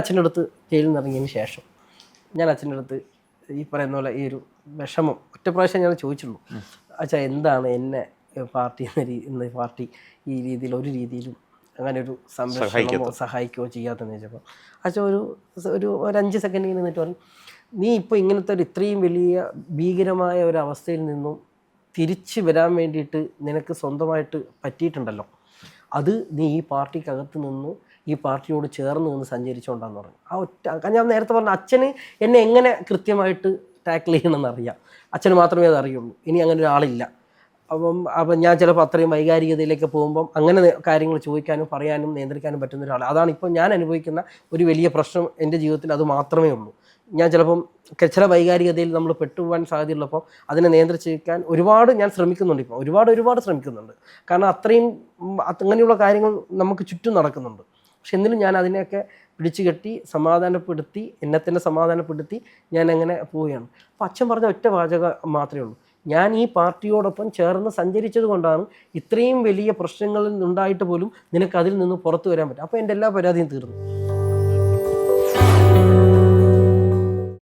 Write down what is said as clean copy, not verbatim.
അച്ഛൻ്റെ അടുത്ത് ജയിലിൽ നിന്ന് ഇറങ്ങിയതിന് ശേഷം ഞാൻ അച്ഛൻ്റെ അടുത്ത് ഈ പറയുന്ന പോലെ ഈ ഒരു വിഷമം ഒറ്റ പ്രാവശ്യം ഞാൻ ചോദിച്ചുള്ളൂ, അച്ഛാ എന്താണ് എന്നെ പാർട്ടി എന്ന പാർട്ടി ഈ രീതിയിൽ ഒരു രീതിയിലും അങ്ങനെ ഒരു സംരക്ഷണമോ സഹായിക്കുകയോ ചെയ്യാത്തെന്ന് ചോദിച്ചപ്പോൾ അച്ഛൻ ഒരു 5 സെക്കൻഡ് നിന്നിട്ട് പറഞ്ഞു, നീ ഇപ്പോൾ ഇങ്ങനത്തെ ഒരു ഇത്രയും വലിയ ഭീകരമായ ഒരു അവസ്ഥയിൽ നിന്നും തിരിച്ച് വരാൻ വേണ്ടിയിട്ട് നിനക്ക് സ്വന്തമായിട്ട് പറ്റിയിട്ടുണ്ടല്ലോ, അത് നീ ഈ പാർട്ടിക്കകത്ത് നിന്ന് ഈ പാർട്ടിയോട് ചേർന്ന് നിന്ന് സഞ്ചരിച്ചുകൊണ്ടാന്ന് പറഞ്ഞു. ആ ഒറ്റ ഞാൻ നേരത്തെ പറഞ്ഞ അച്ഛന് എന്നെ എങ്ങനെ കൃത്യമായിട്ട് ടാക്കിൾ ചെയ്യണമെന്ന് അറിയാം, അച്ഛന് മാത്രമേ അത് അറിയുള്ളൂ, ഇനി അങ്ങനെ ഒരാളില്ല. അപ്പം ഞാൻ ചിലപ്പോൾ അത്രയും വൈകാരികതയിലേക്ക് പോകുമ്പം അങ്ങനെ കാര്യങ്ങൾ ചോദിക്കാനും പറയാനും നിയന്ത്രിക്കാനും പറ്റുന്ന ഒരാൾ. അതാണ് ഇപ്പോൾ ഞാൻ അനുഭവിക്കുന്ന ഒരു വലിയ പ്രശ്നം എൻ്റെ ജീവിതത്തിൽ, അത് മാത്രമേ ഉള്ളൂ. ഞാൻ ചിലപ്പം ചില വൈകാരികതയിൽ നമ്മൾ പെട്ടുപോകാൻ സാധ്യതയുള്ളപ്പോൾ അതിനെ നിയന്ത്രിച്ചിരിക്കാൻ ഒരുപാട് ഞാൻ ശ്രമിക്കുന്നുണ്ട്, ഇപ്പോൾ ഒരുപാട് ശ്രമിക്കുന്നുണ്ട്. കാരണം അത്രയും അങ്ങനെയുള്ള കാര്യങ്ങൾ നമുക്ക് ചുറ്റും നടക്കുന്നുണ്ട്. പക്ഷെ എന്നിലും ഞാൻ അതിനെയൊക്കെ പിടിച്ചു കെട്ടി സമാധാനപ്പെടുത്തി എന്നെ തന്നെ സമാധാനപ്പെടുത്തി ഞാൻ അങ്ങനെ പോവുകയാണ്. അപ്പോൾ അച്ഛൻ പറഞ്ഞ ഒറ്റ വാചകം മാത്രമേ ഉള്ളൂ, ഞാൻ ഈ പാർട്ടിയോടൊപ്പം ചേർന്ന് സഞ്ചരിച്ചത് കൊണ്ടാണ് ഇത്രയും വലിയ പ്രശ്നങ്ങളിൽ നിന്നുണ്ടായിട്ട് പോലും നിനക്ക് അതിൽ നിന്ന് പുറത്തു വരാൻ പറ്റും. അപ്പോൾ എൻ്റെ എല്ലാ പരാതിയും തീർന്നു.